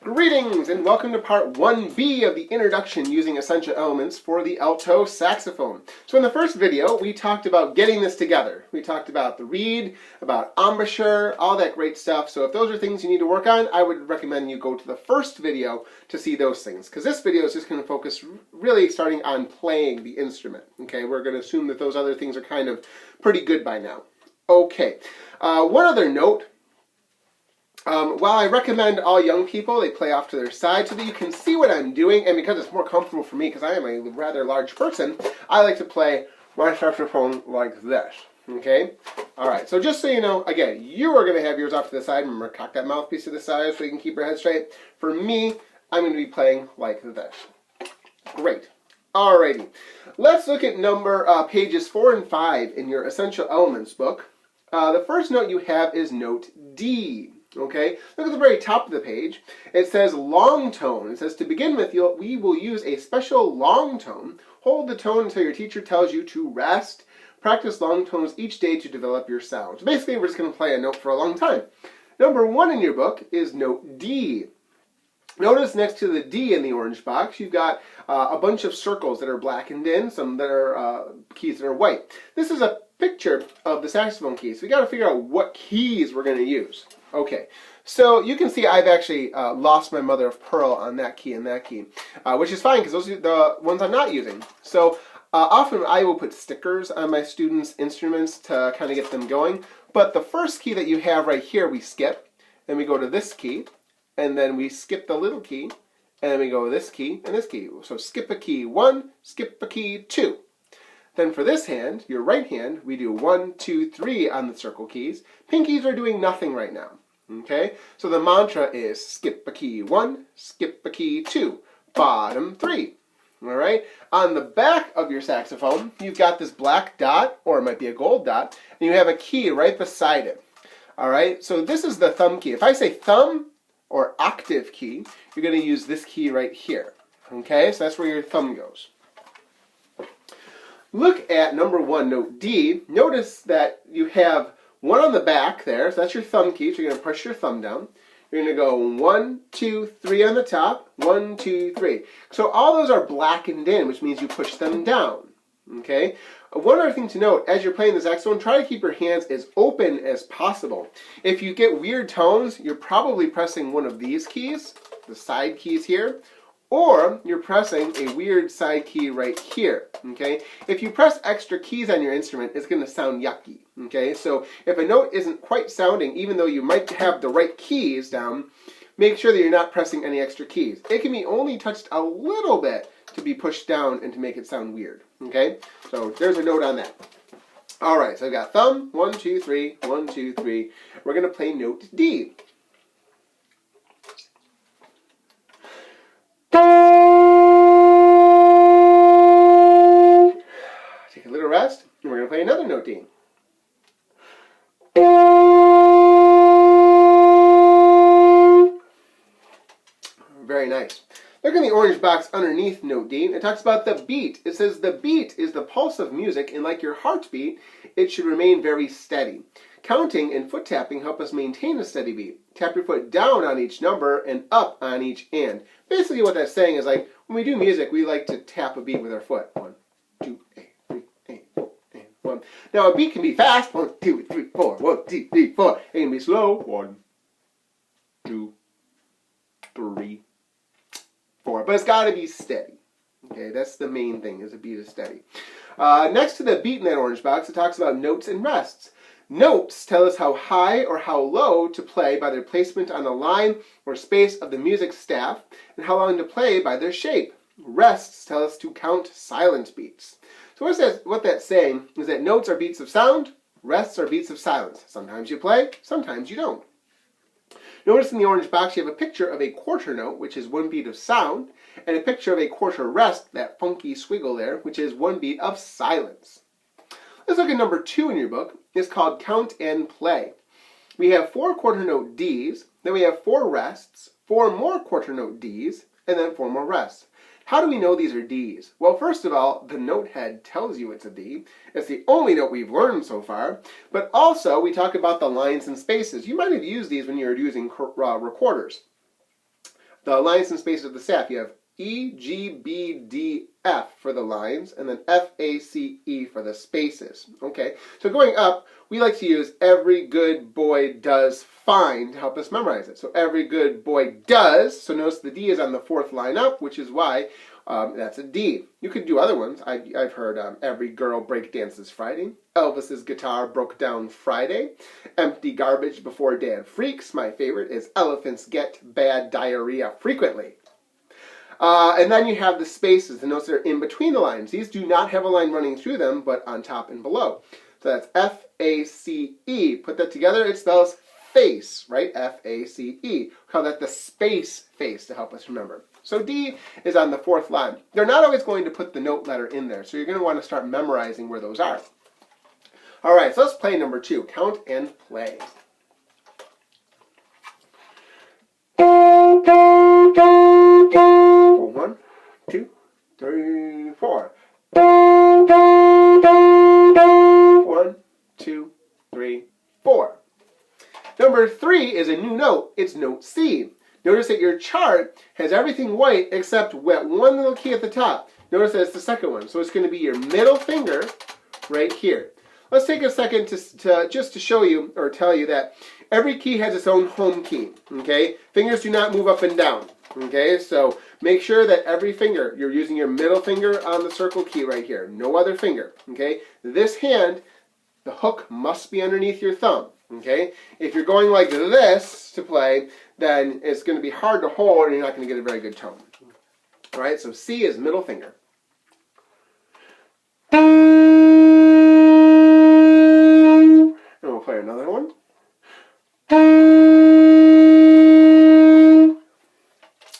Greetings and welcome to part 1B of the introduction using essential elements for the alto saxophone. So in the first video, we talked about getting this together. We talked about the reed, about embouchure, all that great stuff. So if those are things you need to work on, I would recommend you go to the first video to see those things. Because this video is just going to focus really starting on playing the instrument. Okay, we're going to assume that those other things are kind of pretty good by now. Okay, one other note. While I recommend all young people, they play off to their side so that you can see what I'm doing, and because it's more comfortable for me because I am a rather large person, I like to play my saxophone like this, okay? Alright, so just so you know, again, you are going to have yours off to the side. Remember, cock that mouthpiece to the side so you can keep your head straight. For me, I'm going to be playing like this. Great. Alrighty. Let's look at pages 4 and 5 in your Essential Elements book. The first note you have is note D. Okay, look at the very top of the page. It says long tone. It says to begin with, we will use a special long tone. Hold the tone until your teacher tells you to rest. Practice long tones each day to develop your sound. So basically, we're just going to play a note for a long time. Number 1 in your book is note D. Notice next to the D in the orange box, you've got a bunch of circles that are blackened in, some that are keys that are white. This is a picture of the saxophone keys. So we got to figure out what keys we're going to use. Okay, so you can see I've actually lost my mother of pearl on that key and that key, which is fine because those are the ones I'm not using. So often I will put stickers on my students' instruments to kind of get them going. But the first key that you have right here, we skip, and we go to this key, and then we skip the little key, and then we go this key and this key. So skip a key 1, skip a key 2. Then for this hand, your right hand, we do 1, 2, 3 on the circle keys. Pinkies are doing nothing right now. Okay, so the mantra is skip a key 1, skip a key 2, bottom 3. All right, on the back of your saxophone, you've got this black dot, or it might be a gold dot, and you have a key right beside it. All right, so this is the thumb key. If I say thumb or octave key, you're going to use this key right here. Okay, so that's where your thumb goes. Look at number 1, note D. Notice that you have 1 on the back there, so that's your thumb key, so you're going to push your thumb down. You're going to go 1, 2, 3 on the top, 1, 2, 3. So all those are blackened in, which means you push them down. Okay? One other thing to note, as you're playing the saxophone, try to keep your hands as open as possible. If you get weird tones, you're probably pressing one of these keys, the side keys here, or you're pressing a weird side key right here, okay? If you press extra keys on your instrument, it's going to sound yucky, okay? So if a note isn't quite sounding, even though you might have the right keys down, make sure that you're not pressing any extra keys. It can be only touched a little bit to be pushed down and to make it sound weird, okay? So there's a note on that. All right, so I've got thumb, 1, 2, 3, 1, 2, 3. We're going to play note D. Take a little rest, and we're going to play another note D. Very nice. Look in the orange box underneath note D. It talks about the beat. It says the beat is the pulse of music, and like your heartbeat, it should remain very steady. Counting and foot tapping help us maintain a steady beat. Tap your foot down on each number and up on each hand. Basically what that's saying is, like, when we do music, we like to tap a beat with our foot. 1, 2, 3, 4, 1. Now a beat can be fast. 1, 2, 3, 4. 1, 2, 3, 4. It can be slow. 1, 2, 3, 4. But it's got to be steady. Okay, that's the main thing, is a beat is steady. Next to the beat in that orange box, it talks about notes and rests. Notes tell us how high or how low to play by their placement on the line or space of the music staff, and how long to play by their shape. Rests tell us to count silent beats. So what that's saying is that notes are beats of sound, rests are beats of silence. Sometimes you play, sometimes you don't. Notice in the orange box you have a picture of a quarter note, which is 1 beat of sound, and a picture of a quarter rest, that funky squiggle there, which is 1 beat of silence. Let's look at number 2 in your book. It's called Count and Play. We have 4 quarter note Ds, then we have 4 rests, 4 more quarter note Ds, and then 4 more rests. How do we know these are Ds? Well, first of all, the note head tells you it's a D. It's the only note we've learned so far. But also, we talk about the lines and spaces. You might have used these when you were using recorders. the lines and spaces of the staff. You have E, G, B, D, F for the lines, and then F, A, C, E for the spaces. Okay, so going up, we like to use every good boy does fine to help us memorize it. So every good boy does, so notice the D is on the fourth line up, which is why that's a D. You could do other ones. I've heard every girl break dances Friday. Elvis's guitar broke down Friday. Empty garbage before dad freaks. My favorite is elephants get bad diarrhea frequently. And then you have the spaces, the notes that are in between the lines. These do not have a line running through them, but on top and below. So that's F-A-C-E. Put that together, it spells face, right? F-A-C-E. We call that the space face to help us remember. So D is on the fourth line. They're not always going to put the note letter in there, so you're going to want to start memorizing where those are. All right, so let's play number 2. Count and play. 1, 2, 3, 4. 1, 2, 3, 4. Number 3 is a new note. It's note C. Notice that your chart has everything white except one little key at the top. Notice that it's the second one. So it's going to be your middle finger right here. Let's take a second just to show you or tell you that every key has its own home key. Okay? Fingers do not move up and down. Okay? So make sure that every finger, you're using your middle finger on the circle key right here. No other finger. Okay? This hand, the hook must be underneath your thumb. Okay? If you're going like this to play, then it's going to be hard to hold and you're not going to get a very good tone. All right, so C is middle finger. And we'll play another one.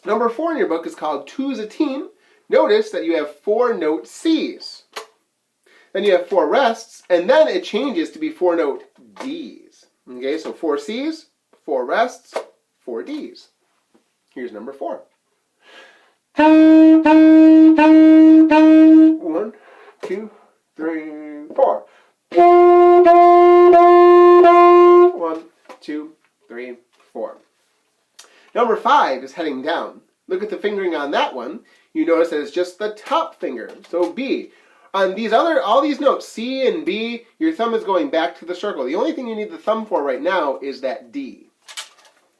Number 4 in your book is called Two's a Team. Notice that you have 4 note C's. Then you have 4 rests, and then it changes to be 4 note D's. Okay, so 4 C's, 4 rests, 4 D's. Here's number 4. 1, 2, 3, 4. 1, 2, 3, 4. Number 5 is heading down. Look at the fingering on that one. You notice that it's just the top finger. So B. On these all these notes, C and B, your thumb is going back to the circle. The only thing you need the thumb for right now is that D.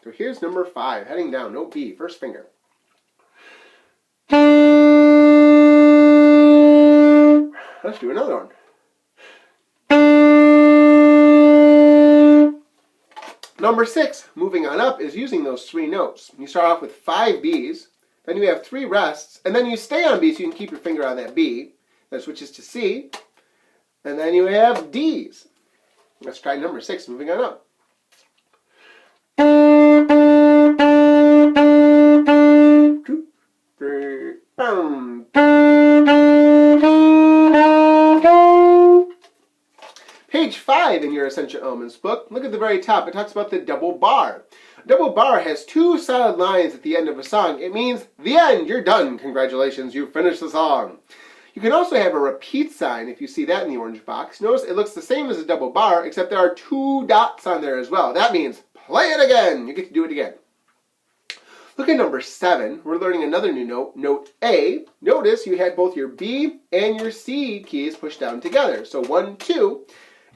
So here's number 5, heading down, note B, first finger. Let's do another one. Number 6, moving on up, is using those 3 notes. You start off with 5 Bs, then you have 3 rests, and then you stay on B so you can keep your finger on that B. Then switches to C, and then you have D's. Let's try number 6, moving on up. Two, three, boom. Page 5 in your Essential Elements book, look at the very top. It talks about the double bar. A double bar has 2 solid lines at the end of a song. It means the end. You're done. Congratulations, you finished the song. You can also have a repeat sign if you see that in the orange box. Notice it looks the same as a double bar, except there are 2 dots on there as well. That means play it again. You get to do it again. Look at number 7. We're learning another new note, note A. Notice you had both your B and your C keys pushed down together. So 1, 2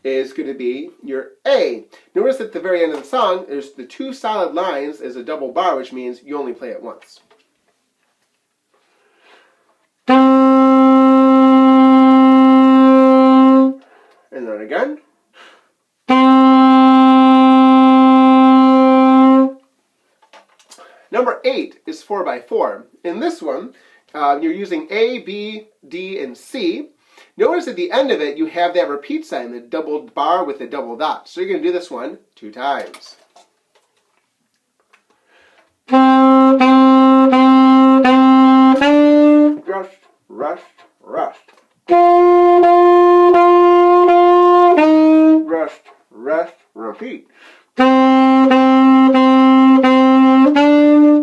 is going to be your A. Notice at the very end of the song, there's the 2 solid lines as a double bar, which means you only play it once. And then again. Number 8 is 4x4. In this one, you're using A, B, D, and C. Notice at the end of it, you have that repeat sign, the double bar with the double dot. So you're going to do this one 2 times. Rust, rust, rust. Rest, rest, repeat.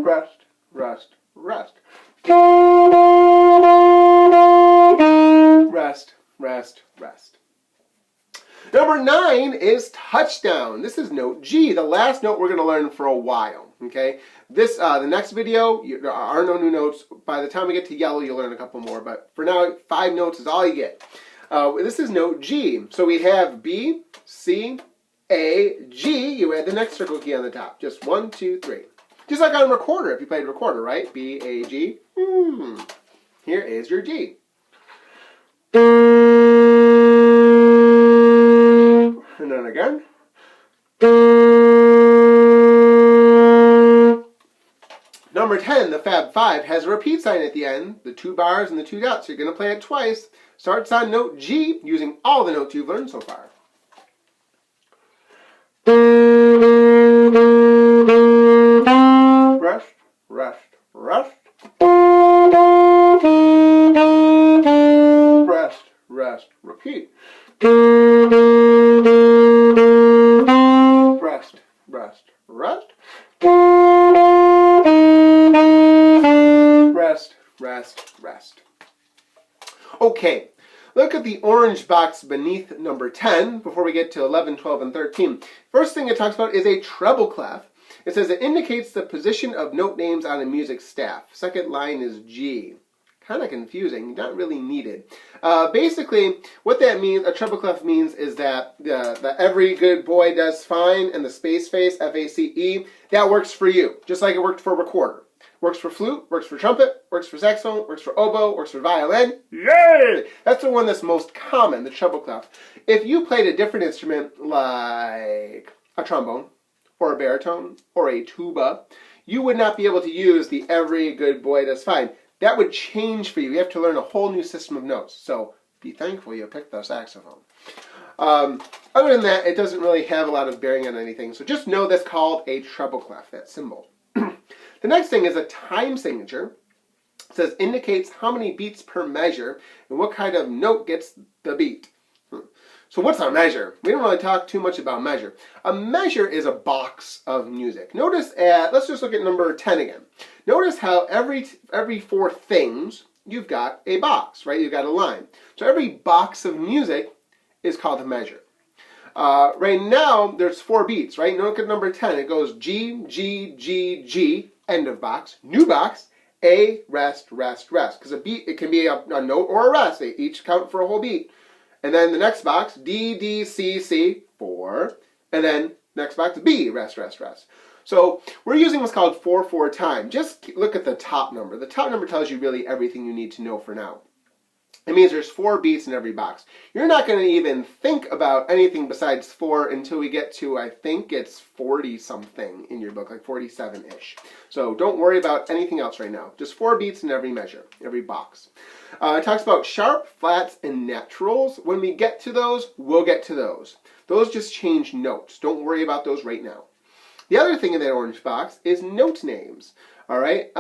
Rest, rest, rest. Rest, rest, rest. Number 9 is touchdown. This is note G, the last note we're going to learn for a while. Okay, the next video, there are no new notes. By the time we get to yellow, you'll learn a couple more, but for now, 5 notes is all you get. This is note G. So we have B, C, A, G. You add the next circle key on the top. Just 1, 2, 3. Just like on a recorder, if you played a recorder, right? B, A, G. Here is your G. And then again. Number 10, the Fab 5, has a repeat sign at the end, the 2 bars and the 2 dots. You're going to play it twice. Starts on note G, using all the notes you've learned so far. Rest, rest, rest. Rest, rest, repeat. Rest, rest, rest. Rest, rest, rest. Okay, look at the orange box beneath number 10 before we get to 11, 12, and 13. First thing it talks about is a treble clef. It says it indicates the position of note names on a music staff. Second line is G. Kind of confusing, not really needed. Basically, what that means, a treble clef means, is that the every good boy does fine and the space face, F-A-C-E, that works for you, just like it worked for recorder. Works for flute, works for trumpet, works for saxophone, works for oboe, works for violin. Yay! That's the one that's most common, the treble clef. If you played a different instrument like a trombone, or a baritone, or a tuba, you would not be able to use the every good boy does fine. That would change for you. You have to learn a whole new system of notes. So be thankful you picked the saxophone. Other than that, it doesn't really have a lot of bearing on anything. So just know that's called a treble clef, that symbol. The next thing is a time signature. It says indicates how many beats per measure and what kind of note gets the beat. So what's a measure? We don't really talk too much about measure. A measure is a box of music. Notice let's just look at number 10 again. Notice how every 4 things you've got a box, right? You've got a line. So every box of music is called a measure. Right now there's 4 beats, right? Look at number 10. It goes G, G, G, G, end of box, new box, A, rest, rest, rest. Because a beat, it can be a note or a rest. They each count for a whole beat. And then the next box, D, D, C, C, 4. And then next box, B, rest, rest, rest. So we're using what's called 4/4 time. Just look at the top number. The top number tells you really everything you need to know for now. It means there's 4 beats in every box. You're not going to even think about anything besides 4 until we get to, I think it's 40-something in your book, like 47-ish. So don't worry about anything else right now. Just 4 beats in every measure, every box. It talks about sharp, flats, and naturals. When we get to those, we'll get to those. Those just change notes. Don't worry about those right now. The other thing in that orange box is note names. All right,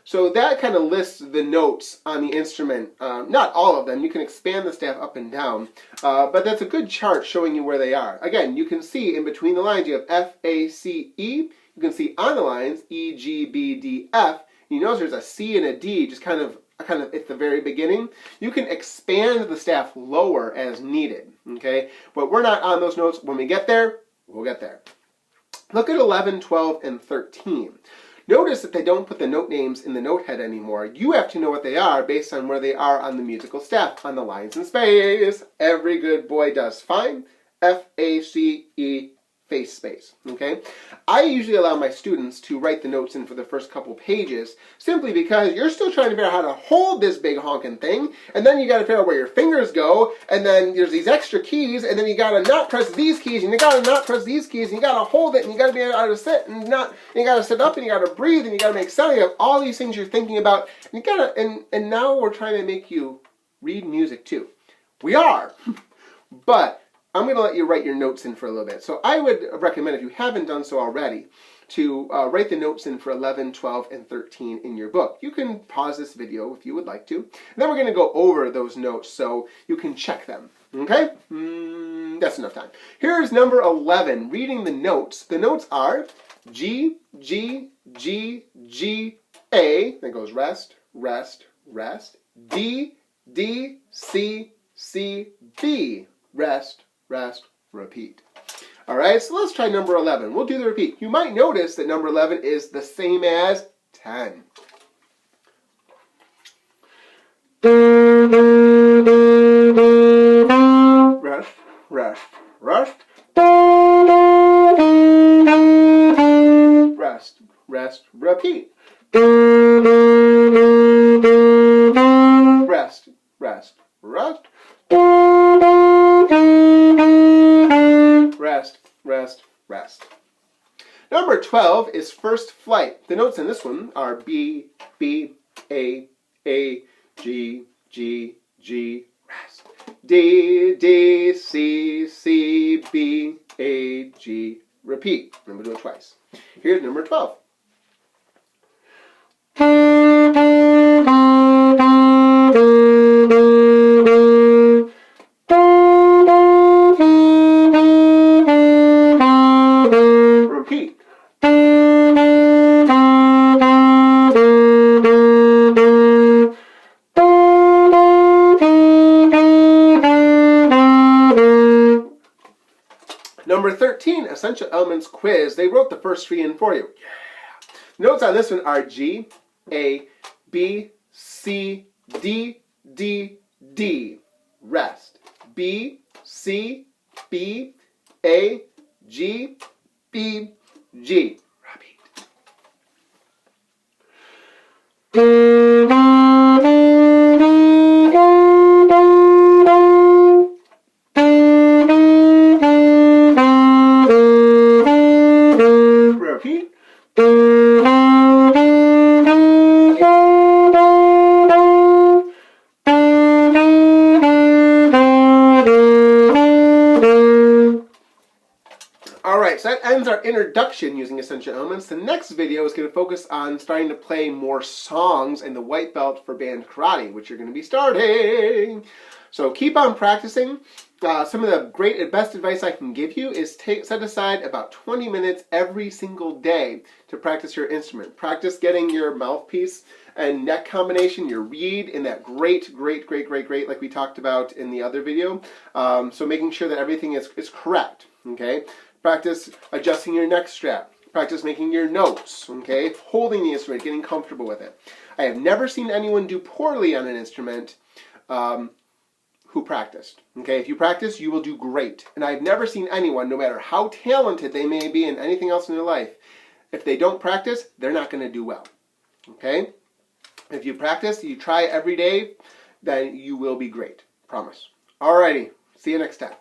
so that kind of lists the notes on the instrument. Not all of them. You can expand the staff up and down, but that's a good chart showing you where they are. Again, you can see in between the lines you have F, A, C, E. You can see on the lines E, G, B, D, F. You notice there's a C and a D just kind of at the very beginning. You can expand the staff lower as needed, okay? But we're not on those notes. When we get there, we'll get there. Look at 11, 12, and 13. Notice that they don't put the note names in the note head anymore. You have to know what they are based on where they are on the musical staff, on the lines in space. Every good boy does fine. F-A-C-E, face space. Okay? I usually allow my students to write the notes in for the first couple pages simply because you're still trying to figure out how to hold this big honking thing, and then you got to figure out where your fingers go, and then there's these extra keys, and then you got to not press these keys, and you got to not press these keys, and you got to hold it, and you got to be able to sit, and you got to sit up, and you got to breathe, and you got to make sound. You have all these things you're thinking about, and you got to, and now we're trying to make you read music too. We are, but I'm going to let you write your notes in for a little bit. So I would recommend, if you haven't done so already, to write the notes in for 11, 12, and 13 in your book. You can pause this video if you would like to. And then we're going to go over those notes so you can check them. Okay? That's enough time. Here's number 11, reading the notes. The notes are G, G, G, G, A. That goes rest, rest, rest. D, D, C, C, B. Rest, rest, repeat. All right, so let's try number 11. We'll do the repeat. You might notice that number 11 is the same as 10. Rest, rest, rest. Rest, rest, repeat. Rest, rest, rest. Rest, rest, rest. Number 12 is first flight. The notes in this one are B, B, A, G, G, G, rest. D, D, C, C, B, A, G, repeat. Remember to do it twice. Here's number 12. Repeat. Number 13, Essential Elements Quiz. They wrote the first three in for you. Yeah. Notes on this one are G, A, B, C, D, D, D. Rest. B, C, B, A, G, B, G. Repeat. Repeat. Alright, so that ends our introduction using essential elements. The next video is going to focus on starting to play more songs in the white belt for band karate, which you're going to be starting. So keep on practicing. Some of the great and best advice I can give you is set aside about 20 minutes every single day to practice your instrument. Practice getting your mouthpiece and neck combination, your reed, in that great, like we talked about in the other video. So making sure that everything is correct, okay? Practice adjusting your neck strap. Practice making your notes, okay? Holding the instrument, getting comfortable with it. I have never seen anyone do poorly on an instrument who practiced. Okay, if you practice, you will do great. And I've never seen anyone, no matter how talented they may be in anything else in their life, if they don't practice, they're not going to do well. Okay? If you practice, you try every day, then you will be great. Promise. Alrighty. See you next time.